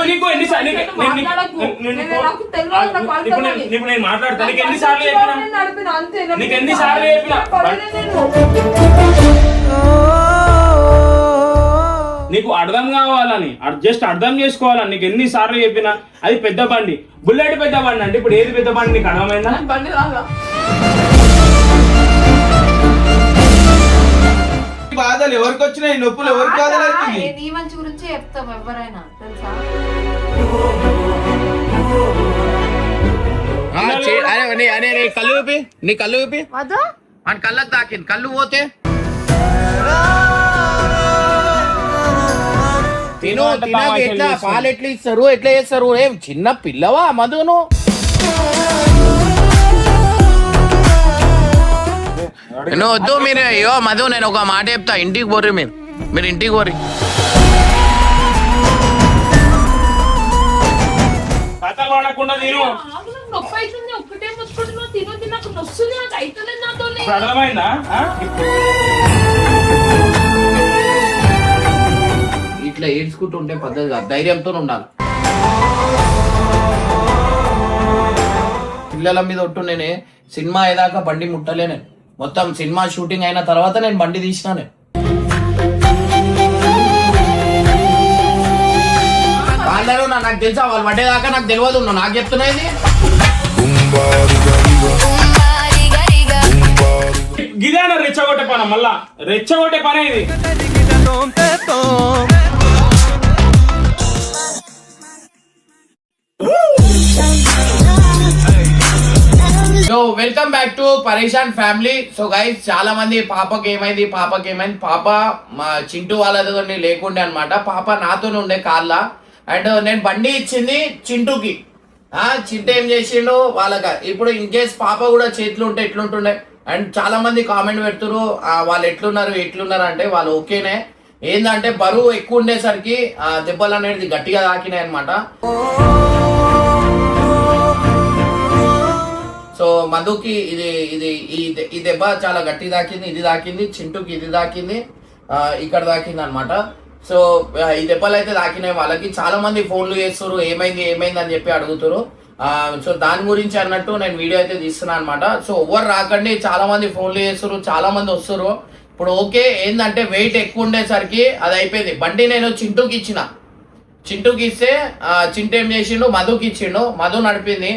నీకు ఎన్నిసార్లు ఇప్పుడు నేను మాట్లాడతాను. నీకు ఎన్నిసార్లు చెప్పినా? నీకు ఎన్నిసార్లు చెప్పినా? నీకు అర్థం కావాలని, జస్ట్ అర్థం చేసుకోవాలని నీకు ఎన్నిసార్లు చెప్పినా. అది పెద్ద బండి, బుల్లెట్ పెద్ద బండి అంటే ఇప్పుడు ఏది పెద్ద బండి నీకు అర్థమైందా? బాధలు ఎవరికి వచ్చినాయి, నొప్పులు ఎవరికి బాధలు అవుతుంది? నీ మంచి గురించి చెప్తాం ఎవరైనా తెలుసా. కళ్ళు ఊపి, నీ కళ్ళు ఊపి అని కళ్ళకు తాకింది. కళ్ళు పోతే తిను తినక ఎట్లా పాలు ఎట్లా ఇస్తారు, ఎట్లా చేస్తారు? ఏం చిన్న పిల్లవా మధును? నువ్వు వద్దు. మీరు అయ్యో మధు, నేను ఒక మాట చెప్తా, ఇంటికి పోర్రి. మీరు ఇంటికి పోర్రి. ఇట్లా ఏడ్చుకుంటూ ఉంటే పద్ధతి కాదు, ధైర్యంతో ఉండాలి. పిల్లల మీద ఒట్టు. నేనే సినిమా అయ్యేదాకా బండి ముట్టలే. నేను మొత్తం సినిమా షూటింగ్ అయిన తర్వాత నేను బండి తీసిన. నేను వాళ్ళను నాకు తెలుసా, వాళ్ళు పడ్డేదాకా నాకు తెలియదు. నాకు చెప్తున్నా ఇది గిదేనా రెచ్చగొట్టే పని? మళ్ళా రెచ్చగొట్టే పని ఇది. సో వెల్కమ్ బ్యాక్ టు పరేషాన్ ఫ్యామిలీ. సో గైస్, చాలా మంది పాపకి ఏమైంది పాప మా చింటూ వాళ్ళతో లేకుండే అనమాట. పాప నాతోనే ఉండే కార్లా. అండ్ నేను బండి ఇచ్చింది చింటూకి. చింటూ ఏం చేసిండు వాళ్ళకి. ఇప్పుడు ఇన్ కేస్ పాప కూడా చేతులు ఉంటే ఎట్లుంటుండే. అండ్ చాలా మంది కామెంట్ పెడుతున్నారు వాళ్ళు ఎట్లున్నారు అంటే వాళ్ళు ఓకేనే. ఏంటంటే బరువు ఎక్కువ ఉండేసరికి దెబ్బలు అనేది గట్టిగా తాకినాయి అనమాట. సో మధుకి ఈ దెబ్బ చాలా గట్టి తాకింది. ఇది తాకింది చింటూకి, ఇది తాకింది, ఇక్కడ తాకింది అనమాట. సో ఈ దెబ్బలు అయితే తాకినాయి వాళ్ళకి. చాలా మంది ఫోన్లు చేస్తారు, ఏమైంది అని చెప్పి అడుగుతారు. సో దాని గురించి అన్నట్టు నేను వీడియో అయితే తీస్తున్నాను అనమాట. సో ఎవరు రాకండి, చాలా మంది ఫోన్లు చేస్తారు, చాలా మంది వస్తారు. ఇప్పుడు ఓకే ఏంటంటే వెయిట్ ఎక్కువ ఉండేసరికి అది అయిపోయింది. బండి నేను చింటూకి ఇస్తే చింటూ ఏం చేసిండు, మధుకి ఇచ్చిండు. మధు నడిపింది.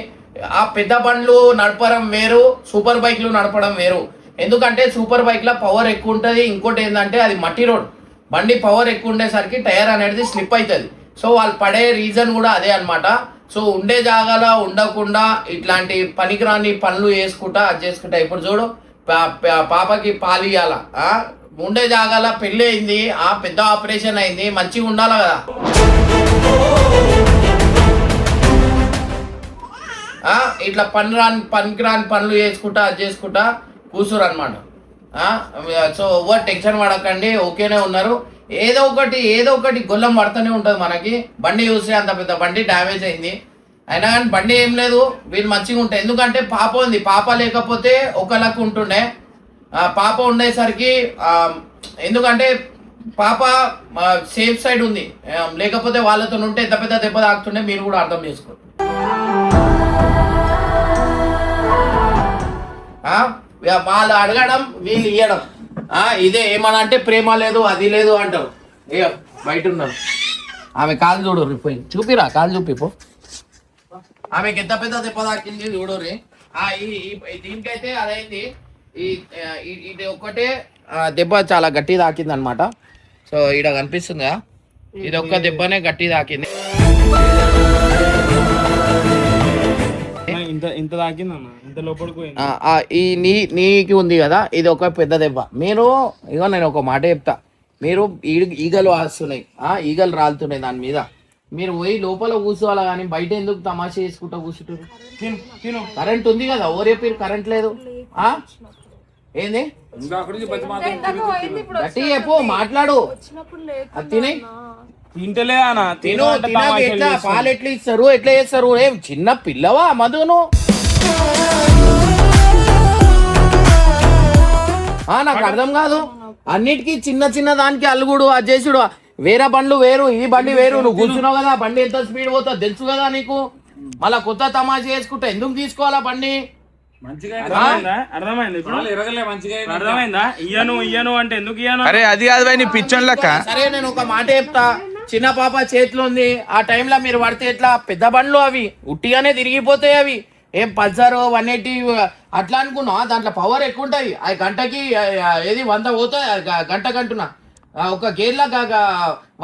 ఆ పెద్ద బండ్లు నడపడం వేరు, సూపర్ బైక్లు నడపడం వేరు. ఎందుకంటే సూపర్ బైక్ లో పవర్ ఎక్కువ ఉంటుంది. ఇంకోటి ఏంటంటే అది మట్టి రోడ్, బండి పవర్ ఎక్కువ ఉండేసరికి టైర్ అనేది స్లిప్ అవుతుంది. సో వాళ్ళు పడే రీజన్ కూడా అదే అనమాట. సో ఉండే జాగాలో ఉండకుండా ఇట్లాంటి పనికిరాని పనులు చేసుకుంటా ఇప్పుడు చూడు, పాపకి పాలు ఇవ్వాల, ఉండే జాగాల పెళ్లి అయింది, పెద్ద ఆపరేషన్ అయింది, మంచిగా ఉండాలి కదా. ఇట్లా పనికిరాని పనులు చేసుకుంటా కూర్చురు అనమాట. సో ఎవరు టెన్షన్ పడకండి, ఓకేనే ఉన్నారు. ఏదో ఒకటి గొల్లం పడుతూనే ఉంటుంది మనకి. బండి చూస్తే అంత పెద్ద బండి డ్యామేజ్ అయింది అయినా కానీ బండి ఏం లేదు, వీళ్ళు మంచిగా ఉంటాయి. ఎందుకంటే పాప ఉంది, పాప లేకపోతే ఒకళ్ళకు ఉంటుండే. పాప ఉండేసరికి ఎందుకంటే పాప సేఫ్ సైడ్ ఉంది, లేకపోతే వాళ్ళతో ఉంటే ఎంత పెద్ద దెబ్బ తాకుతుండే మీరు కూడా అర్థం చేసుకోండి. వాళ్ళు అడగడం వీళ్ళు ఇవ్వడం, ఇదే ఏమన్నా అంటే ప్రేమ లేదు అది లేదు అంటారు. బయట ఉన్నారు. ఆమె కాలు చూడు, పోయి చూపిరా, కాలు చూపిపో. ఆమెకి ఎంత పెద్ద దెబ్బ తాకింది చూడరి. దీనికైతే అదైంది. ఇది ఒక్కటే దెబ్బ చాలా గట్టి తాకింది అనమాట. సో ఇక్కడ కనిపిస్తుందా, ఇది ఒక్క దెబ్బనే గట్టి తాకింది. ఇంత తాకిందన్న, ఇంత లోపలికి నీకు ఉంది కదా, ఇది ఒక పెద్ద దెబ్బ. మీరు ఇగో నేను ఒక మాట చెప్తా, మీరు ఈగలు వస్తున్నాయి, ఈగలు రాలుతున్నాయి దాని మీద, మీరు పోయి లోపల కూర్చోవాలి కానీ బయట ఎందుకు తమాషా చేసుకుంటా కూర్చుంటారు? కరెంట్ ఉంది కదా, ఓవర్ చెప్పారు కరెంట్ లేదు. ఏంది గట్టి చెప్పు, మాట్లాడు. తినే తింటలేదన్నా, తిను తినక ఎట్లా పాలు ఎట్లా ఇస్తారు, ఎట్లా చేస్తారు? ఏం చిన్న పిల్లవా మధును? నాకు అర్థం కాదు. అన్నిటికీ చిన్న దానికి అల్లుగుడు అది చేసుడు. వేరే బండ్లు వేరు, ఈ బండి వేరు. నువ్వు కూర్చున్నావు కదా, బండి ఎంత స్పీడ్ పోతుందో తెలుసు కదా నీకు. మళ్ళా కొత్త తమాషా చేసుకుంటే ఎందుకు తీసుకోవాలా బండి? అర్థమైంది ఇప్పుడు? అర్థమైందా? ఇయ్యను అంటే ఎందుకు ఇయ్యను? అరే అది కాదు భయ్, నీ పిచ్చోన్ లెక్క. సరే నేను ఒక మాట చెప్తా, చిన్న పాప చేతిలో ఉంది, ఆ టైంలో మీరు పడితే ఎట్లా? పెద్ద బండ్లు అవి ఉట్టిగానే తిరిగిపోతాయి. అవి ఏం పల్సర్ 180 అట్లా అనుకున్నావు? దాంట్లో పవర్ ఎక్కువ ఉంటుంది. ఆ గంటకి ఏది 100 పోతుంది, గంటకంటున్నా ఒక గేర్లా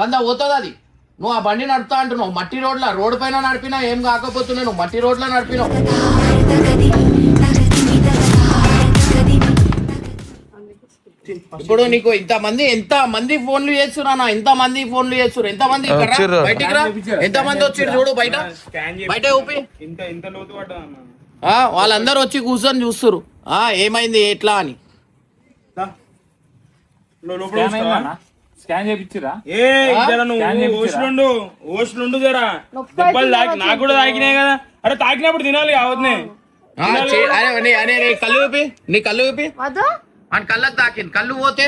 100 పోతుంది అది. నువ్వు ఆ బండి నడుపుతా అంటున్నావు మట్టి రోడ్డు పైన నడిపినా ఏం కాకపోతున్నావు, నువ్వు మట్టి రోడ్లో నడిపినావు. ఇప్పుడు నీకు ఎంత మంది ఫోన్లు చేస్తున్నా, ఎంత మంది బయటికి రా, ఎంత మంది వచ్చి చూడు బయట ఊపి. ఇంత లోతు పడ్డా అన్న. వాళ్ళందరూ వచ్చి కూర్చొని చూస్తురు ఏమైంది ఎట్లా అని. స్కాన్ చేయించిరా? ఏ జర నువ్వు ఓషులుండు జరా. దెబ్బలు నాకు కూడా తాకినాయి కదా. అరే తాకినప్పుడు తినాలి కావద్దునే. అరే నీ కళ్ళు ఊపి అని కళ్ళకి తాకింది. కళ్ళు పోతే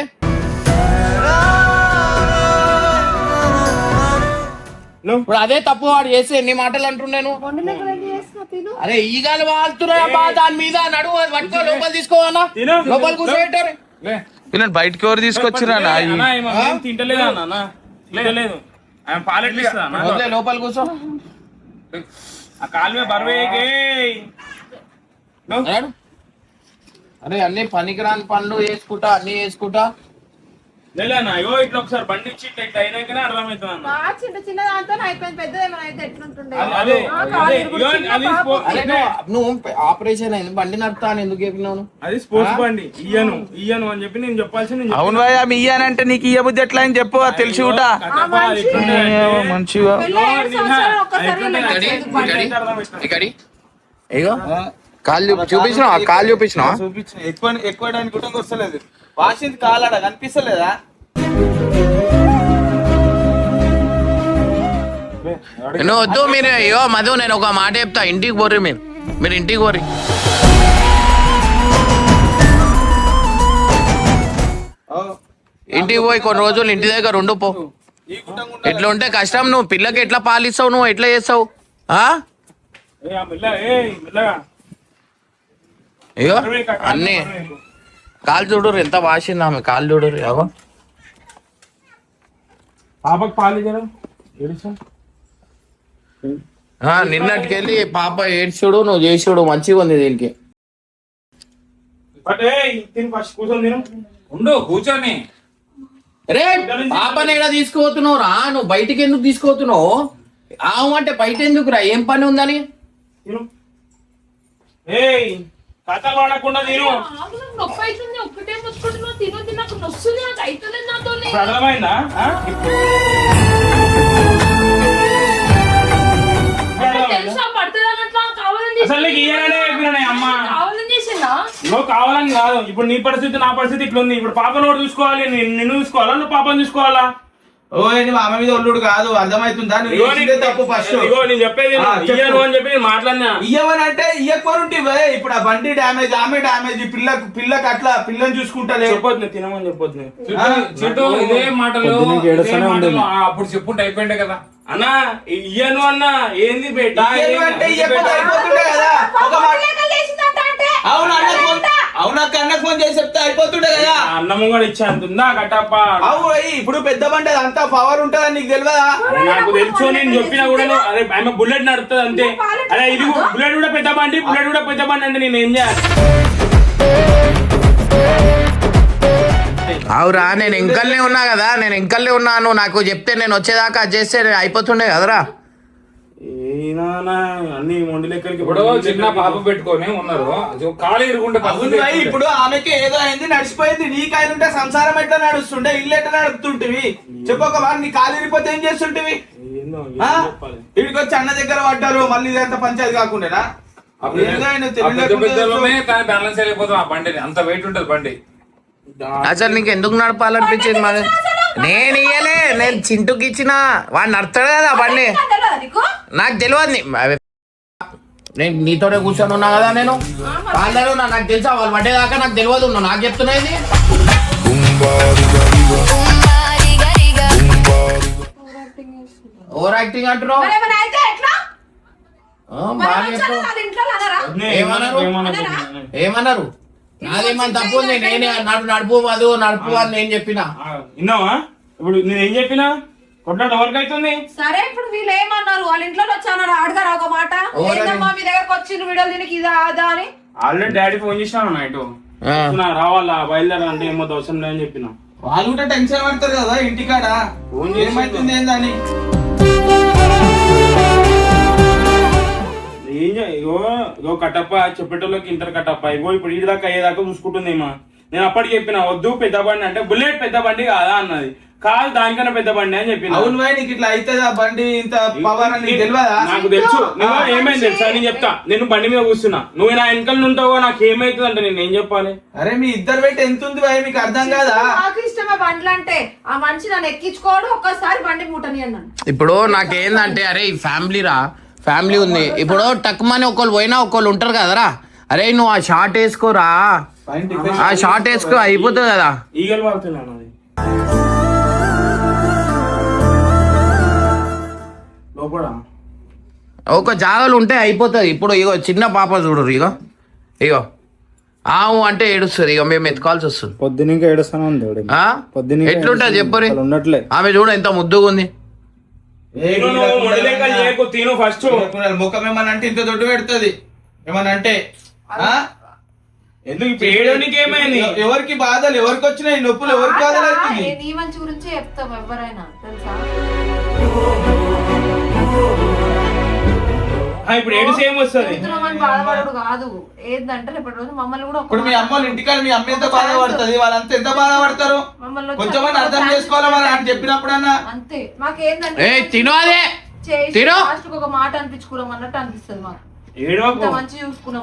ఇప్పుడు అదే తప్పు వాడు చేసి ఎన్ని మాటలు అంటున్నాను. అరే ఈగాలు వాళ్తున్నాయా దాని మీద? నడువు పట్టుకో, లోపల తీసుకోవాలా, లోపల కూర్చోబెట్టారు. బయటకి ఎవరు తీసుకొచ్చిరా? తింటలేదు అన్న, తింటలేదు. ఆయన పాలెట్లు ఇస్తా లోపల కూర్చో. ఆ కాలువే బరువేకే. అరే అన్ని పనికిరాని పనులు చేసుకుంటా, అన్ని చేసుకుంటా. లేదన్నా ఇగో ఇట్లా ఒకసారి బండి ఇచ్చి ఇట్లా అయినాకనే అర్థమవుతుంది అన్న. చిన్న దాంతో అయిపోయింది, పెద్దదేమైనా అయితే ఎట్లుంటుండే? నువ్వు ఆపరేషన్ అయింది, బండి నడుపుతా అని ఎందుకు చెప్పినావు? అది స్పోర్ట్స్ బండి. ఇయ్యను అని చెప్పి నేను చెప్పాల్సింది. అవును భయ్, ఆమె ఇయ్యానంటే నీకు ఇయ్య బుద్ధి ఎట్లా అని చెప్పు, తెలిసి కూడా మంచిగా. కాళ్ళు చూపించిన ఎక్కువ వస్తలేదు. వాసింది కాలాడ కనిపిస్తలేదా? నువ్వు వద్దు. మీరు అయ్యో మధు, నేను ఒక మాట చెప్తా, ఇంటికి పోర్రి. మీరు ఇంటికి పోర్రి. ఇంటికి పోయి కొన్ని రోజులు ఇంటి దగ్గర ఉండు పో. ఇట్లా ఉంటే కష్టం. నువ్వు పిల్లకి ఎట్లా పాలిస్తావు, నువ్వు ఎట్లా చేస్తావు? అయ్యో అన్నీ కాలు చూడరు ఎంత వాసింది ఆమె, కాలు చూడరు. అవో పాపకు పాలు నిన్నటికెళ్ళి పాప ఏడ్చుడు, నువ్వు చేసుడు మంచిగా ఉంది దీనికి. ఉండు కూర్చొని. రే పాపని ఎక్కడ తీసుకుపోతున్నావు రా? నువ్వు బయటికి ఎందుకు తీసుకుపోతున్నావు? ఆవు అంటే బయట ఎందుకు రా? ఏం పని ఉందని? కథలు వాడకుండా తిను. నొప్పి అవుతుంది, ఒక్కటే ముచ్చుకుంటున్నావు. తిను నాకు నొస్తుంది, నాకు అవుతుంది నాతో. అర్థమైందా? అసలు నీకు ఇయ్యనే చెప్పినా అమ్మ. నువ్వు కావాలని కాదు. ఇప్పుడు నీ పరిస్థితి నా పరిస్థితి ఇట్లా ఉంది. ఇప్పుడు పాపను కూడా చూసుకోవాలి, నిన్ను చూసుకోవాలా, నువ్వు పాపను చూసుకోవాలా? ఓ మా అమ్మ మీద ఒళ్ళుడు కాదు, అర్థమవుతుందా? తప్పు ఫస్ట్ నేను చెప్పేది ఇయ్యను అని చెప్పి మాట్లాడినా. ఇయ్యమని అంటే ఇయ్యకోనుంటి. ఇప్పుడు ఆ బండి డ్యామేజ్, ఆమె డ్యామేజ్, పిల్లకి అట్లా పిల్లని చూసుకుంటా చెప్పొద్దు, తినమని చెప్పొద్దు. ఇదే మాటలు అప్పుడు చెప్పుంటే అయిపోయిండే కదా అన్న. ఇయ్యను అన్న ఏంది బేట అంటే ఇయ్యకపోతే అయిపోతుండే కదా. అవునక్క అన్నకు ఫోన్ చేసి చెప్తే అయిపోతుండే కదా. అన్నము కూడా ఇచ్చేంతుందా కట్టప్ప? అవు ఇప్పుడు పెద్ద బండి అంతా పవర్ ఉంటదని నీకు తెలియదా? నాకు తెలుసు, నేను చెప్పినా కూడా అరే ఆమె బుల్లెట్ నడుపుతుంది అంతే. అరే ఇది బుల్లెట్ కూడా పెద్ద బండి అంటే నేను ఏం చేయాలి? అవురా, నేను ఇంకల్నే ఉన్నా కదా, నేను ఇంకల్నే ఉన్నాను. నాకు చెప్తే నేను వచ్చేదాకా అది చేస్తే అయిపోతుండే కదరా. అన్ని మొండి లెక్కలకి ఇప్పుడు చిన్న పాప పెట్టుకొని ఉన్నారు, కాలు ఇరుగుంటే ఇప్పుడు ఆమెకి ఏదో అయింది, నడిచిపోయింది. నీకైనా సంసారం ఎట్లా నడుస్తుండే, ఇల్లు ఎట్లా నడుపుతుంటివి చెప్పక. నీ కాలు ఇరిగిపోతే ఏం చేస్తుంటివి? ఇక్కడికి వచ్చి అన్న దగ్గర పడ్డారు, మళ్ళీ ఇదంతా పంచాయతీ కాకుండా బ్యాలెన్స్ అయిపోతాం. ఆ బండిని అంత వెయిట్ ఉంటుంది బండి. అసలు నీకు ఎందుకు నడపాలనిపించింది? మరి నేను ఇయ్యలే, నేను చింటూకి ఇచ్చిన. వాడు నడుస్తాడు కదా బండి, నాకు తెలియదు. నేను నీతోనే కూర్చొని ఉన్నా కదా, నేను వాళ్ళలో నాకు తెలుసా వాళ్ళు పడ్డేదాకా నాకు తెలియదు. నాకు చెప్తున్నది ఓవర్ యాక్టింగ్ అంటున్నావు మరి ఏమైనా అయితే ఎట్లా? మరి బాగా వచ్చారు చెప్పు. వాళ్ళ ఇంట్లో అనరా? ఏమన్నారు నాదేమన్నా తప్పు ఉంది నేనే నడుపు మధు నడుపు అని నేను చెప్పిన విన్నావా ఇప్పుడు నేనేం చెప్పినా కొట్లాట ఎవరికి అవుతుంది? సరే ఇప్పుడు వీళ్ళు ఏమన్నారు? వాళ్ళ ఇంట్లో వచ్చాన్నారు, అడగారు ఒక మాట. ఏందమ్మా మీ దగ్గరకు వచ్చి వీడియోలు దీనికి ఇదా అదా అని? ఆల్రెడీ డాడీ ఫోన్ చేసినాను నైట్ రావాలా బయలుదేరా అంటే ఏమో అవసరం లేదని చెప్పిన. వాళ్ళు కూడా టెన్షన్ పడతారు కదా ఇంటికాడ, ఏమైతుంది ఏందని. ఇగో కట్టప్ప చెప్పేటోళ్ళకి ఇంటర్ కట్టప్ప ఇగో ఇప్పుడు ఈ దాకా అయ్యేదాకా చూసుకుంటుందేమా. నేను అప్పటికి చెప్పిన వద్దు పెద్ద బండి అంటే బుల్లెట్ పెద్ద బండి కాదా అన్నది. కాదు దానికన్నా పెద్ద బండి అని చెప్పిన. అవును భాయ్ నీకు ఇట్లా అవుతుంది ఆ బండి ఇంత పవర్ అని నీకు తెలియదా? నాకు తెలుసు. నువ్వు ఏమైంది తెలుసా నేను చెప్తా. నేను బండి మీద కూర్చున్నా, నువ్వు నా వెనకాల ఉంటావో నాకు ఏమైతుంది అంటే నేను ఏం చెప్పాలి? అరే మీ ఇద్దరు పెట్టి ఎంత ఉంది భాయ్ మీకు అర్థం కాదా? నాకు ఇష్టమే బండ్లు అంటే. ఆ మనిషి నన్ను ఎక్కించుకోవడం ఒక్కసారి బండి మూటని అన్నాను. ఇప్పుడు నాకేందంటే అరే ఈ ఫ్యామిలీ ఉంది. ఇప్పుడు టక్మని ఒకళ్ళు పోయినా ఒకళ్ళు ఉంటారు కదరా. అరే నువ్వు ఆ షార్ట్ వేసుకోరా, ఆ షార్ట్ వేసుకో అయిపోతుంది కదా. ఈగలు వాడుతున్నాను అది లోపల ఒక జాగాలు ఉంటే అయిపోతుంది. ఇప్పుడు ఇగో చిన్న పాప చూడరు, ఇగో ఆవు అంటే ఏడుస్తుంది. ఇక మేము ఎత్తుకోవాల్సి వస్తుంది. పొద్దున ఇంకా ఏడుస్తానే ఉంది. ఎట్లుంటది చెప్పరి. ఉండట్లే ఆమె చూడ ఎంత ముద్దుగా ఉంది. తిను ఫస్ట్ ముఖం ఏమన్నా అంటే ఇంత దొడ్డు పెడుతుంది ఏమన్నా అంటే. ఎందుకు ఇప్పుడు ఏడవనికి ఏమైంది? ఎవరికి బాధలు ఎవరికి వచ్చినాయి, నొప్పులు ఎవరికి బాధలు అవుతుంది? నీ మంచి గురించి చెప్తాం ఎవరైనా తెలుసా. ఇప్పుడు ఏడు సేమ్ వస్తుంది. బాధపడడు కాదు ఏంటంటే రేపటి రోజు మమ్మల్ని కూడా ఇప్పుడు మీ అమ్మ ఇంటికాడ మీ అమ్మ ఎంత బాధపడుతుంది, వాళ్ళంతా ఎంత బాధపడతారు. కొంచెం అర్థం చేసుకోవాలి మరి అని చెప్పినప్పుడన్నా. అంతే మాకేందంటే తిను అదే తిను ఒక మాట అనిపించుకున్నాం అన్నట్టు అనిపిస్తుంది మాకు. మంచి చూసుకున్నాం.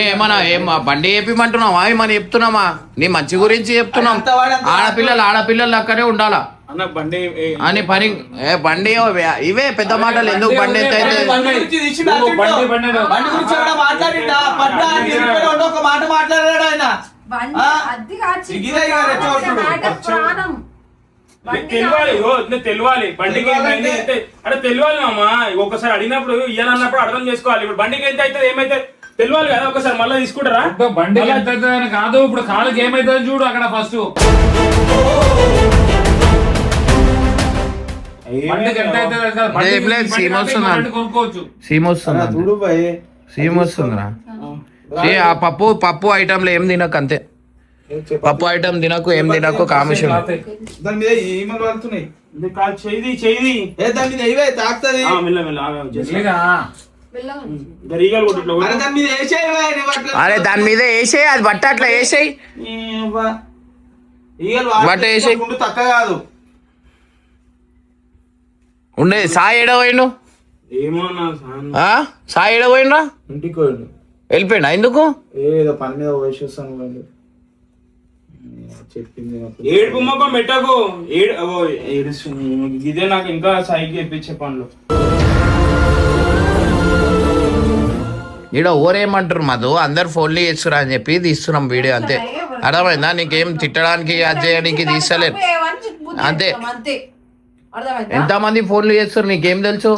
ఏమన్నా బండి చెప్పమంటున్నావా ఏమని చెప్తున్నామా? నీ మంచి గురించి చెప్తున్నాం. ఆడపిల్లలు అక్కడే ఉండాలా అని పని. బండి ఇవే పెద్ద మాటలు ఎందుకు? బండి ఎంత అయితే బండి గురించి కూడా మాట్లాడిండా? ఒక మాట మాట్లాడాడు ఆయన. తెలియాలి బండికి అంటే తెలియాలి అమ్మా. ఒకసారి అడిగినప్పుడు ఇయ్యాలన్నప్పుడు అర్థం చేసుకోవాలి. ఇప్పుడు బండికి ఎంత అయితే ఏమైతే తెలియాలి కదా. ఒకసారి మళ్ళీ తీసుకుంటారా? బండికి ఎంత అవుతుంది కాదు, ఇప్పుడు కాళ్ళకి ఏమైతుంది చూడు అక్కడ ఫస్ట్. సీమ్ వస్తుందిరా. ఆ పప్పు ఐటమ్ లో ఏం తినకు అంతే. పప్పు ఐటమ్ తినకు, ఏం తినకు. కామిషన్ దాని మీద ఈమెలు పడుతున్నాయి. చేయి దాని మీద ఇవే తాకుతుంది. అరే దాని మీద వేసేయి, అది బట్ట అట్లా వేసేయి. బట్ట వేసేయి తక్క కాదు. ఉండే సాయి ఎడవైండు, సాయి ఎడవైండ్రా. ఇంటికి పోయిండు, వెళ్ళిపోయిండా? ఎందుకు? ఏదో పని మీద పోయేస్తాను చెప్పింది. ఏడుపు మొక్కం పెట్టకు. ఇదే నాకు ఇంకా సాయికి ఇప్పించే పనులు. ఈడ ఓరేమంటారు మధు, అందరు ఫోన్లు చేస్తురా అని చెప్పి తీస్తున్నాం వీడియో అంతే. అర్థమైందా? నీకేం తిట్టడానికి అది చేయడానికి తీస్తలేరు అంతే. ఎంతమంది ఫోన్లు చేస్తారు నీకేం తెలుసు?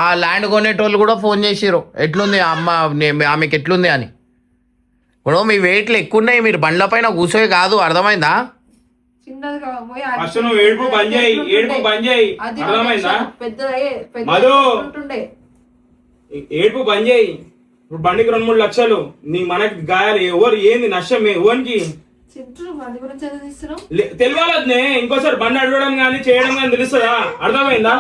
ఆ ల్యాండ్ కొనేటోళ్ళు కూడా ఫోన్ చేసిర్రు ఎట్లుంది అమ్మ ఆమెకి ఎట్లుంది అని. ఇప్పుడు మీ వెయిట్లు ఎక్కువ ఉన్నాయి, మీరు బండ్ల పైన కూర్చోే కాదు. అర్థమైందా? ఫస్ట్ నువ్వు ఏడుపు బంద్ చేయి. అర్థమైందా మధు? ఏడుపు బంద్ చేయి. ఇప్పుడు బండికి 2-3 లక్షలు నీ మనకి గాయాలు. ఎవరు ఏంది నష్టం ఎవరికి తెలియాలనే. ఇంకోసారి బండి అడగడం కానీ చేయడం కానీ తెలుస్తుందా? అర్థమైందా?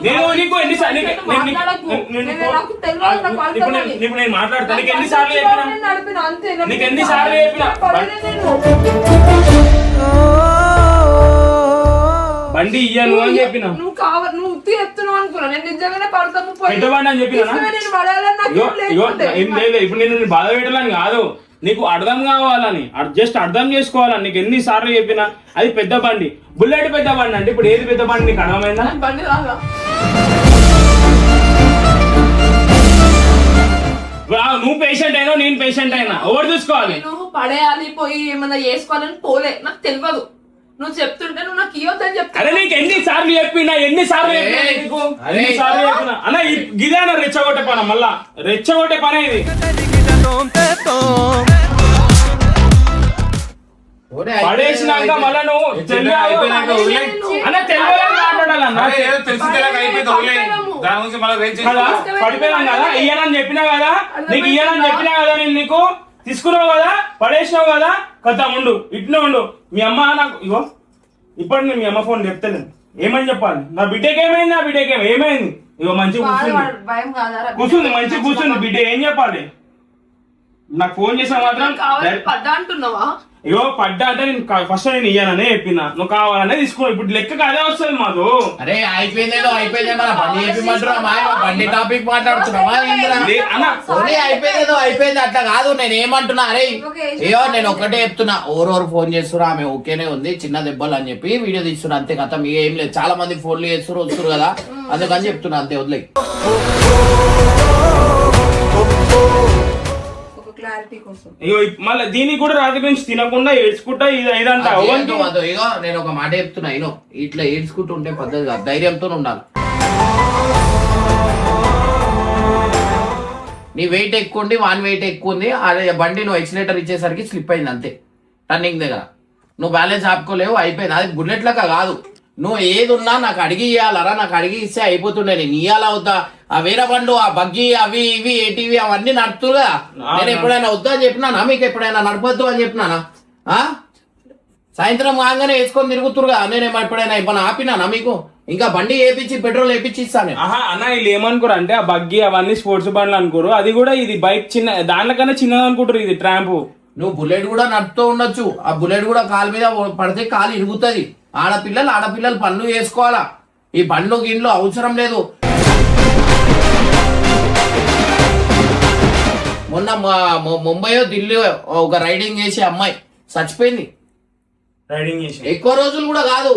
నేను నీకు ఎన్నిసార్లు ఇప్పుడు నేను మాట్లాడతా. నీకు ఎన్నిసార్లు చెప్పినా, నీకు ఎన్నిసార్లు చెప్పినా బండి ఇయ్యను అని చెప్పిన. నువ్వు చెప్తున్నావు అనుకున్నా. నేను నిజంగానే పడతాను పెద్దవాడిని అని చెప్పినా. ఇప్పుడు నేను బాధ పెట్టాలని కాదు, నీకు అర్థం కావాలని, జస్ట్ అర్థం చేసుకోవాలని. నీకు ఎన్నిసార్లు చెప్పినా అది పెద్ద బండి, బుల్లెట్ పెద్ద బండి అంటే ఇప్పుడు ఏది పెద్ద బండి నీకు అర్థమైందా? బండి రాగా నువ్వు పేషెంట్ అయినా నేను పేషెంట్ అయినా ఎవరు చూసుకోవాలి? నువ్వు పడేయాలి పోయి ఏమన్నా చేసుకోవాలని పోలే, నాకు తెలియదు. నువ్వు చెప్తుంటే నువ్వు నాకు ఇవ్వద్దని చెప్తా. అరే నీకు ఎన్నిసార్లు చెప్పినా అన్న గిదే అన్న రెచ్చగొట్టే పని, మళ్ళా రెచ్చగొట్టే పనే ఇది. పడేసినాక మళ్ళా నువ్వు అయిపోయినాక వదిలే. అన్న తెలియాలని మాట్లాడాలన్నా. దాని గురించి మళ్ళీ రేంజ్ కదా పడిపోయినాం కదా, ఇయ్యాలని చెప్పినా కదా, నీకు ఇయ్యాలని చెప్పినా కదా, నేను నీకు తీసుకున్నావు కదా, పడేసినావు కదా, కథ ఉండు ఇట్నే ఉండు. మీ అమ్మ నాకు ఇగో ఇప్పుడు నేను మీ అమ్మ ఫోన్ చెప్తాను, ఏమని చెప్పాలి? నా బిడ్డకి ఏమైంది, నా బిడ్డకి ఏమైంది? ఇగో మంచిగా కూర్చుంది, భయం కాదా కూర్చుంది మంచిగా కూర్చుంది. బిడ్డ ఏం చెప్పాలి? నాకు ఫోన్ చేసినా మాత్రం కావాలి పడ్డా అంటున్నావా? ఇగో పడ్డా అంటే నేను ఫస్ట్ నేను ఇయ్యాననే చెప్పినా, నువ్వు కావాలనే తీసుకో. ఇప్పుడు లెక్కకి అదే వస్తుంది మాకు. అరే అయిపోయిందేదో అయిపోయిందే, మన బండి చెప్పిమంటారా? బండి టాపిక్ మాట్లాడుతున్నావా? అయిపోయిందేదో అయిపోయింది, అట్లా కాదు. నేను ఏమంటున్నా, అరే అయ్యో నేను ఒకటే చెప్తున్నా, ఓరోరు ఫోన్ చేస్తున్నా, ఆమె ఓకేనే ఉంది, చిన్న దెబ్బలు అని చెప్పి వీడియో తీస్తున్నా, అంతే కథ. మీకు ఏం లేదు, చాలా మంది ఫోన్లు చేస్తున్నారు వస్తున్నారు కదా, అందుకని చెప్తున్నా, అంతే, వదిలే. క్లారిటీ కోసం ఇగో మళ్ళీ దీనికి కూడా రాత్రి నుంచి తినకుండా ఏడ్చుకుంటా ఇదంట. ఇగో నేను ఒక మాట చెప్తున్నా, ఇనో ఇట్లా ఏడ్చుకుంటూ ఉంటే పద్ధతి కాదు, ధైర్యంతో ఉండాలి. నీ వెయిట్ ఎక్కువ ఉంది, వాన్ వెయిట్ ఎక్కువ ఉంది, అదే బండి నువ్వు ఎక్సిలేటర్ ఇచ్చేసరికి స్లిప్ అయింది అంతే, టర్నింగ్ దగ్గర నువ్వు బ్యాలెన్స్ ఆపుకోలేవు, అయిపోయింది. అది బుల్లెట్ లెక్క కాదు, నువ్వు ఏది ఉన్నా నాకు అడిగి ఇవ్వాలరా, నాకు అడిగి ఇస్తే అయిపోతుండే. నేను ఇయ్యాల అవుతా, ఆ వేరే బండ్లు, ఆ బగ్గి, అవి ఇవి ఏటీవీ అవన్నీ నడుపుతుగా. నేను ఎప్పుడైనా వద్దా అని చెప్పినానా? మీకు ఎప్పుడైనా నడపద్దు అని చెప్పినానా? సాయంత్రం కాగానే వేసుకొని తిరుగుతురుగా, నేను ఎప్పుడైనా ఇవ్వను ఆపినానా మీకు? ఇంకా బండి వేపించి పెట్రోల్ వేపించి ఇస్తాను. అన్న వీళ్ళు ఏమనుకోరు అంటే ఆ బగ్గి అవన్నీ స్పోర్ట్స్ బండ్లు అనుకోరు, అది కూడా ఇది బైక్ చిన్న దానికన్నా చిన్నది అనుకుంటారు, ఇది ట్రాంప్. నువ్వు బుల్లెట్ కూడా నడుపుతూ ఉండొచ్చు, ఆ బుల్లెట్ కూడా కాలు మీద పడితే కాలు ఇరుగుతుంది. ఆడపిల్లలు పనులు చేసుకోవాలా, ఈ బండ్లు గిన్లు అవసరం లేదు. మొన్న ముంబయో ఢిల్లీ ఒక రైడింగ్ చేసే అమ్మాయి చచ్చిపోయింది. రైడింగ్ చేసి ఎక్కువ రోజులు కూడా కాదు,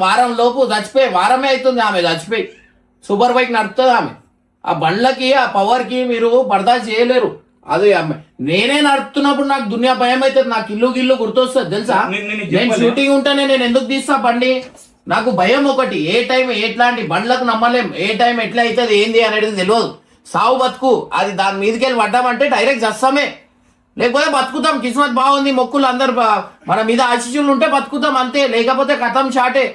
వారం లోపు చచ్చిపోయి, వారమే అవుతుంది ఆమె చచ్చిపోయి. సూపర్ బైక్ నడుపుతుంది ఆమె. ఆ బండ్లకి ఆ పవర్ కి మీరు బర్దాస్తు చేయలేరు. అది నేనే నడుపుతున్నప్పుడు నాకు దునియా భయం అవుతుంది, నాకు ఇల్లు గుర్తొస్తుంది తెలుసా. నేను షూటింగ్ ఉంటేనే నేను ఎందుకు తీస్తా బండి, నాకు భయం ఒకటి. ఏ టైం ఎట్లాంటి బండ్లకు నమ్మలేం, ఏ టైం ఎట్లా అవుతుంది ఏంది అనేది తెలియదు. సావు బతుకు అది, దాని మీదకి వెళ్ళి పడ్డామంటే డైరెక్ట్ చస్తామే, లేకపోతే బతుకుతాం. కిస్మత్ బాగుంది, మొక్కులు అందరు మన మీద ఆశీస్సులు ఉంటే బతుకుతాం అంతే, లేకపోతే కథం షాటే.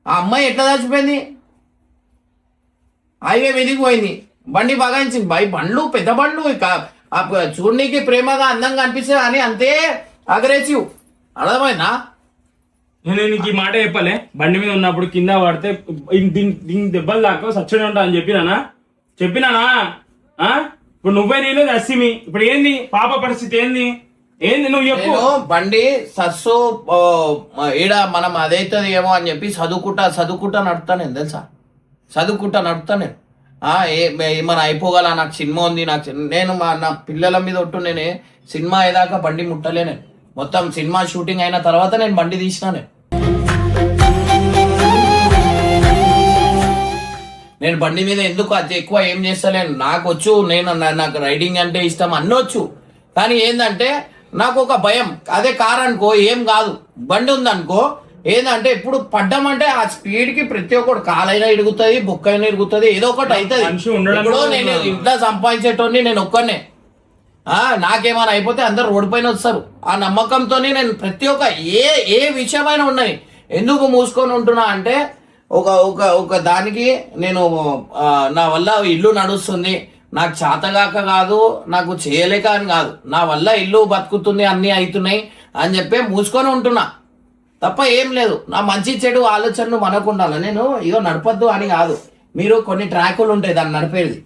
ఆ అమ్మాయి ఎట్లా చచ్చిపోయింది? హైవే మీదకి పోయింది, బండి బగాయించింది. బండ్లు పెద్ద బండ్లు చూడనీకి ప్రేమగా అందంగా అనిపిస్తుంది అని అంతే అగ్రెసివ్, అర్థమైందా? నేను నీకు ఈ మాట చెప్పలే, బండి మీద ఉన్నప్పుడు కింద పడితే దీని దెబ్బలు దాకా సచ్చడే ఉంటా అని చెప్పినానా? ఇప్పుడు నువ్వే నేను నచ్చిమి, ఇప్పుడు ఏంది పాప పరిస్థితి ఏంది నువ్వు చెప్పు. బండి సస్సు ఈడ మనం అదైతుంది ఏమో అని చెప్పి చదువుకుంటా నడుపుతా నేను, తెలుసా, చదువుకుంటా నడుపుతా నేను. ఏమైనా అయిపోగల, నాకు సినిమా ఉంది, నేను నా పిల్లల మీద ఒట్టు నేనే సినిమా అయ్యేదాకా బండి ముట్టలే. నేను మొత్తం సినిమా షూటింగ్ అయిన తర్వాత నేను బండి తీసినా. నేను బండి మీద ఎందుకు అది ఎక్కువ ఏం చేస్తలేను, నాకు వచ్చు, నాకు రైడింగ్ అంటే ఇష్టం, అన్నీ వచ్చు. కానీ ఏంటంటే నాకు ఒక భయం. అదే కార్ అనుకో ఏం కాదు, బండి ఉందనుకో ఏంటంటే ఇప్పుడు పడ్డామంటే ఆ స్పీడ్ కి ప్రతి ఒక్కటి కాలైనా ఇరుగుతుంది, బుక్ అయినా ఇరుగుతుంది, ఏదో ఒకటి అవుతుంది. ఇప్పుడు నేను ఇంట్లో సంపాదించేటోని నేను ఒక్కనే, నాకేమైనా అయిపోతే అందరు రోడ్డు పైన వస్తారు. ఆ నమ్మకంతో నేను ప్రతి ఒక్క ఏ విషయమైనా ఉన్నాయి. ఎందుకు మూసుకొని ఉంటున్నా అంటే ఒక దానికి నేను నా వల్ల ఇల్లు నడుస్తుంది, నాకు చేతగాక కాదు, నాకు చేయలేక అని కాదు, నా వల్ల ఇల్లు బతుకుతుంది, అన్నీ అవుతున్నాయి అని చెప్పి మూసుకొని ఉంటున్నా తప్ప ఏం లేదు. నా మంచి చెడు ఆలోచనలు మనకు ఉండాలి. నేను ఇగో నడపద్దు అని కాదు, మీరు కొన్ని ట్రాకులు ఉంటాయి దాన్ని నడిపేది.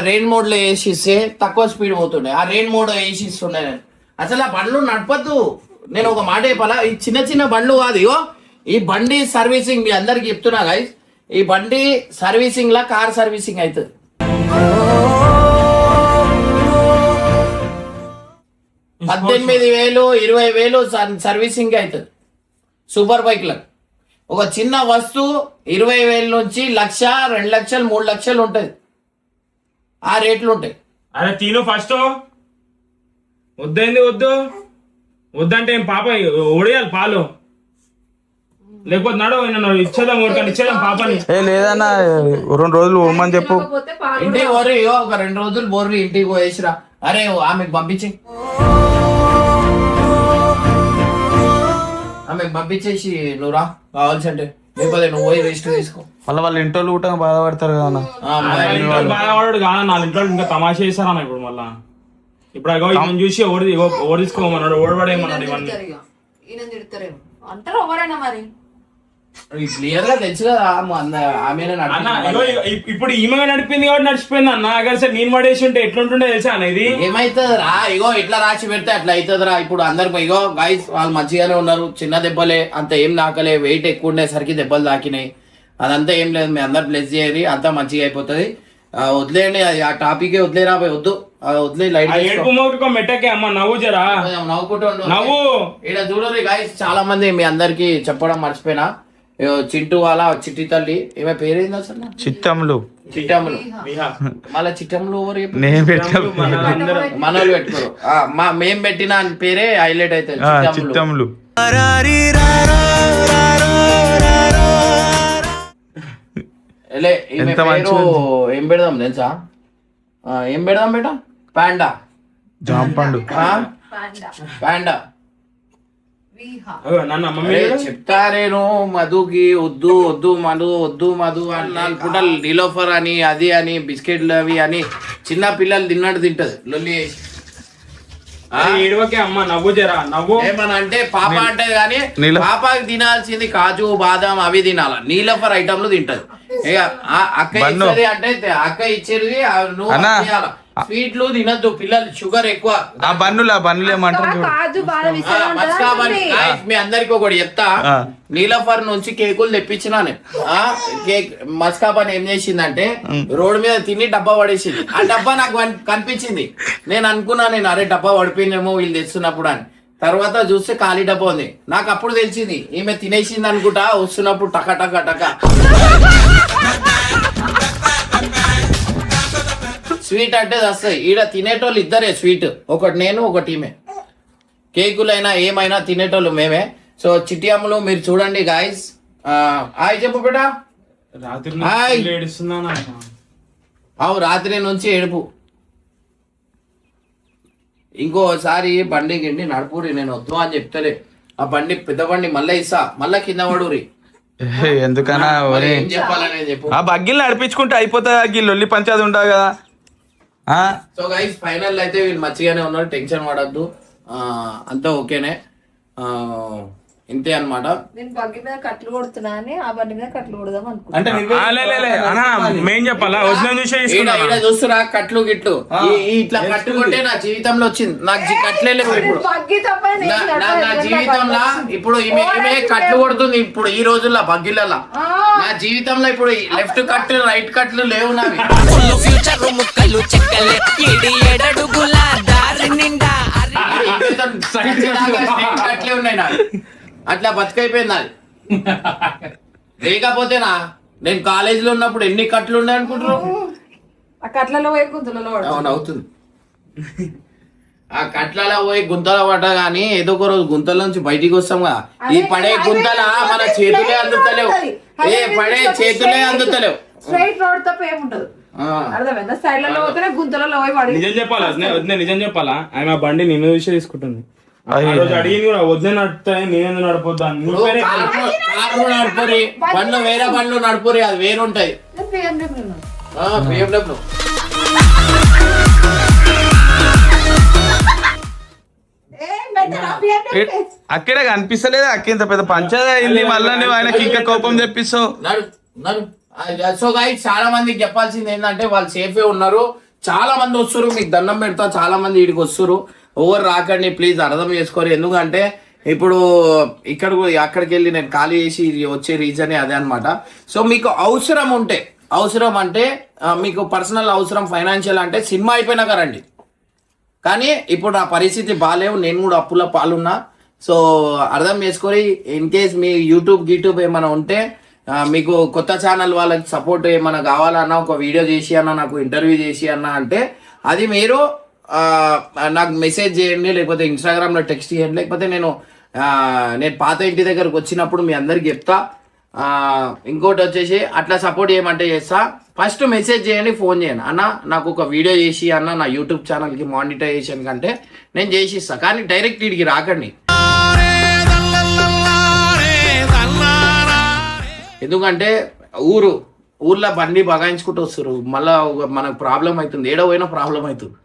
రెయిన్ మోడ్లో వేసిస్తే తక్కువ స్పీడ్ పోతుండే, ఆ రెయిన్ మోడ్ వేసిస్తుండే. నేను అసలు ఆ బండ్లు నడపద్దు. నేను ఒక మాట చెప్పాలా, ఈ చిన్న బండ్లు కాదు, ఇగో ఈ బండి సర్వీసింగ్ మీ అందరికి చెప్తున్నా గైస్, ఈ బండి సర్వీసింగ్ లా కార్ సర్వీసింగ్ అవుతుంది. 18,000 20,000 సర్వీసింగ్ అవుతుంది సూపర్ బైక్లకు. ఒక చిన్న వస్తువు 20,000 నుంచి 1,00,000 2,00,000 3,00,000 ఉంటుంది, ఆ రేట్లు ఉంటాయి. అరే తీను ఫస్ట్ వద్దైంది వద్దు వద్దంటే ఏం పాప ఓడియాలి పాలు లేకపోతే నడు ఇచ్చేద్దాం ఊరికని ఇచ్చేద్దాం పాపని. లేదన్నా 2 రోజులు పోమని చెప్పు. లేకపోతే పాలు ఇంటికి పోరు ఇగో ఒక 2 రోజులు బోర్రి ఇంటికి పోయేసిరా. అరే ఆమెకు పంపించి ఆమెకు పంపించేసి నువ్వు రా కావాల్సి అంటే, లేకపోతే నువ్వు పోయి రెస్ట్ తీసుకో. మళ్ళీ వాళ్ళ ఇంట్లో ఊట బాధపడతారు కదా అన్న. బాధపడు కాదా, 4 ఇంట్లో ఇంకా తమాషా చేస్తారా ఇప్పుడు మళ్ళా. ఇప్పుడు అగో ఇవన్నీ చూసి ఓడి తీసుకోమన్నాడు, ఓడబడేయమన్నాడు ఇవన్నీ. ఈయన తిడతారేమో అంటారు ఎవరైనా మరి. క్లియర్ గా తెలుసు కదా ఆమెనే అన్న ఇగో ఇప్పుడు ఈమె నడిపింది కాబట్టి నడిచిపోయింది అన్న. అసలు నేను పడేసి ఉంటే ఎట్లుంటుండే తెలుసా అన్న ఇది. ఏమైతుంది రా, ఇగో ఇట్లా రాసి పెడితే అట్లా అవుతుంది రా. ఇప్పుడు అందరు ఇగో గైస్ వాళ్ళు మంచిగానే ఉన్నారు, చిన్న దెబ్బలే, అంత ఏం తాకలే, వెయిట్ ఎక్కువ ఉండేసరికి దెబ్బలు తాకినాయి. అదంతా ఏం లేదు, మీ అందరు ప్లస్ చేయరు, అంతా మంచిగా అయిపోతుంది. వదిలేయండి ఆ టాపిక్ వదిలేరా, వద్దు వదిలే లైట్ ఏడుపు మొగుడుకో మెట్టకే అమ్మ నవ్వు జరా నవ్వుకుంటూ నవ్వు. ఇక్కడ చూడరు గైస్, చాలా మంది మీ అందరికి చెప్పడం మర్చిపోయినా, చింటూ వాళ్ళ చిట్టి తల్లి, ఈమె పేరేంది అసలు? చిత్తములు చిట్టములు. మళ్ళా చిట్టములు ఎవరు నేను పెట్టాను. మనోళ్ళు పెట్టుకోరు, మేం పెట్టిన పేరే హైలైట్ అవుతుంది చిత్తములు. ఈమె పేరు ఏం పెడదాం తెలుసా? ఏం పెడదాం బేటా? పాండా. జాంపండు. పాండా నన్ను మమ్మీ చెప్తారేను మధుకి వద్దు వద్దు మధు వద్దు మధు అని 4 పూటలు నిలోఫర్ అని అది అని బిస్కెట్లు అవి అని చిన్న పిల్లలు తిన్నట్టు తింటది లొల్లి వేసి. ఏడవకే అమ్మ నవ్వు జరా నవ్వు. ఏమన్నా అంటే పాప అంటే గానీ పాపకి తినాల్సింది కాజు బాదాం అవి తినాల, నీలోఫర్ ఐటమ్లు తింటది. ఇక అక్క ఇచ్చేది అంటే అక్క ఇచ్చేది నువ్వు స్వీట్లు తినద్దు, పిల్లలు షుగర్ ఎక్కువ. ఆ బన్నులు ఏమంటారు? కాజు బాగా మీ అందరికి ఒకటి చెప్తా, నీలఫర్ నుంచి కేకులు తెప్పించినా కేక్ మస్కాబాన్ ఏం చేసిందంటే రోడ్డు మీద తిని డబ్బా పడేసింది. ఆ డబ్బా నాకు కనిపించింది, నేను అనుకున్నా అరే డబ్బా పడిపోయిందేమో వీళ్ళు తెస్తున్నప్పుడు అని. తర్వాత చూస్తే ఖాళీ డబ్బా ఉంది. నాకు అప్పుడు తెలిసింది ఈమె తినేసింది అనుకుంటా, వస్తున్నప్పుడు టక టక టక స్వీట్ అంటే వస్తాయి. ఈడ తినేటోళ్ళు ఇద్దరే స్వీట్, ఒకటి నేను ఒకటి ఈమె. కేకులైనా ఏమైనా తినేటోళ్ళు మేమే. సో చిట్టి అమ్మలు మీరు చూడండి గాయస్. హాయ్ చెప్పు బేటా. రాత్రి ఏడుస్తున్నా అవు రాత్రి నుంచి ఏడుపు. ఇంకోసారి బండి గిండి నడుపురి, నేను వద్దు అని చెప్తలే. ఆ బండి పెద్ద బండి మళ్ళీ ఇస్తా, మళ్ళా కింద పడురి. ఎందుకన్నా ఏం చెప్పాలని చెప్పు. ఆ బగ్గిలు నడిపించుకుంటే అయిపోతుంది, అగ్గిలు ఒల్లి పంచాది ఉండవు కదా. సో గైస్ ఫైనల్ అయితే వీళ్ళు మంచిగానే ఉన్నారు, టెన్షన్ పడద్దు, అంతా ఓకేనే. ఇంతే అన్నమాట. నేను బండి మీద కట్లు కొడుతున్నా అని ఆ బండి మీద కట్లు కొడదాం అనుకుంటా. అంటే మేం చెప్పాలా ఈడ చూస్తురా కట్లు గిట్లు ఇట్లా కట్టు కొట్టే నా జీవితంలో వచ్చింది. నాకు కట్లే లేవు ఇప్పుడు నా జీవితంలో. ఇప్పుడు ఈమె కట్లు కొడుతుంది ఇప్పుడు ఈ రోజుల్లో బగ్గిళ్ళ. నా జీవితంలో ఇప్పుడు లెఫ్ట్ కట్లు రైట్ కట్లు లేవు నావి. కట్లే ఉన్నాయి నాకు, అట్లా బతికైపోయింది అది. లేకపోతేనా నేను కాలేజీలో ఉన్నప్పుడు ఎన్ని కట్లు ఉన్నాయి అనుకుంటున్నావు? ఆ కట్లలో పోయి గుంతలలో అవును అవుతుంది. ఆ కట్లలో పోయి గుంతల పడ్డ గానీ ఏదో ఒక రోజు గుంతల నుంచి బయటికి వస్తాం కదా. ఈ పడే గుంతల మన చేతులే అందుతలేవు, పడే చేతులే అందుతలేవు. స్ట్రైట్ రోడ్ తప్ప ఏముంటదు, అర్థమైందా? సైడ్లలో పోతే గుంతలలో పోయి పడి. నిజం చెప్పాలా నిజం చెప్పాలా, ఆయన బండి నిన్ను చూసి తీసుకుంటుంది. అడిగింది కూడా వద్దే నడుపుతాయి, నేనేందుకు నడపొద్దా? కార్లు నడుపురి, బండ్లు వేరే బండ్లు నడుపురి, అది వేరు ఉంటాయి. BMW అక్కడే కనిపిస్తలేదు. అక్క ఇంత పెద్ద పంచాయతీ అయింది, మళ్ళీ నువ్వు ఆయనకి ఇంకా కోపం తెప్పిస్తావు. సో గైస్ చాలా మందికి చెప్పాల్సింది ఏంటంటే వాళ్ళు సేఫే ఉన్నారు. చాలా మంది వస్తారు, మీకు దండం పెడతా, చాలా మంది వీడికి వస్తారు. ఓవర్ రాకండి ప్లీజ్, అర్థం చేసుకోరు. ఎందుకంటే ఇప్పుడు అక్కడికి వెళ్ళి నేను ఖాళీ చేసి వచ్చే రీజనే అదే అనమాట. సో మీకు అవసరం ఉంటే, అవసరం అంటే మీకు పర్సనల్ అవసరం ఫైనాన్షియల్ అంటే సినిమా అయిపోయినాక రండి. కానీ ఇప్పుడు నా పరిస్థితి బాగాలేవు, నేను కూడా అప్పుల పాలున్నా. సో అర్థం చేసుకొని ఇన్ కేస్ మీ యూట్యూబ్ ఏమైనా ఉంటే, మీకు కొత్త ఛానల్ వాళ్ళకి సపోర్ట్ ఏమైనా కావాలన్నా, ఒక వీడియో చేసి అన్నా, నాకు ఇంటర్వ్యూ చేసి అన్నా అంటే అది మీరు నాకు మెసేజ్ చేయండి, లేకపోతే ఇన్స్టాగ్రామ్లో టెక్స్ట్ చేయండి, లేకపోతే నేను పాత ఇంటి దగ్గరకు వచ్చినప్పుడు మీ అందరికి చెప్తా. ఇంకోటి వచ్చేసి అట్లా సపోర్ట్ చేయమంటే చేస్తా. ఫస్ట్ మెసేజ్ చేయండి, ఫోన్ చేయండి, అన్న నాకు ఒక వీడియో చేసి అన్న నా యూట్యూబ్ ఛానల్కి మానిటైజేషన్ కంటే నేను చేసిస్తా, కానీ డైరెక్ట్ వీడికి రాకండి. ఎందుకంటే ఊర్లో బండి బగాయించుకుంటూ వస్తారు, మళ్ళీ మనకు ప్రాబ్లం అవుతుంది, ఏడో పోయినా ప్రాబ్లం అవుతుంది.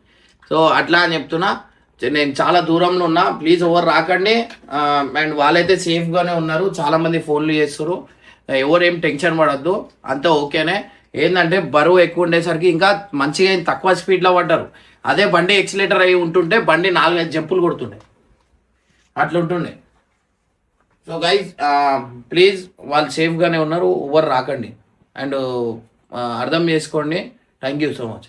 సో అట్లా అని చెప్తున్నా. నేను చాలా దూరంలో ఉన్నా, ప్లీజ్ ఎవరు రాకండి. అండ్ వాళ్ళైతే సేఫ్గానే ఉన్నారు, చాలామంది ఫోన్లు చేస్తారు, ఎవరేం టెన్షన్ పడద్దు, అంతా ఓకేనే. ఏంటంటే బరువు ఎక్కువ ఉండేసరికి ఇంకా మంచిగా తక్కువ స్పీడ్లో పడ్డారు. అదే బండి ఎక్సిలేటర్ అయి ఉంటుంటే బండి 4-5 జంపులు కొడుతుండే, అట్లుంటుండే. సో గైజ్ ప్లీజ్ వాళ్ళు సేఫ్గానే ఉన్నారు, ఎవరు రాకండి. అండ్ అర్థం చేసుకోండి. Thank you so much.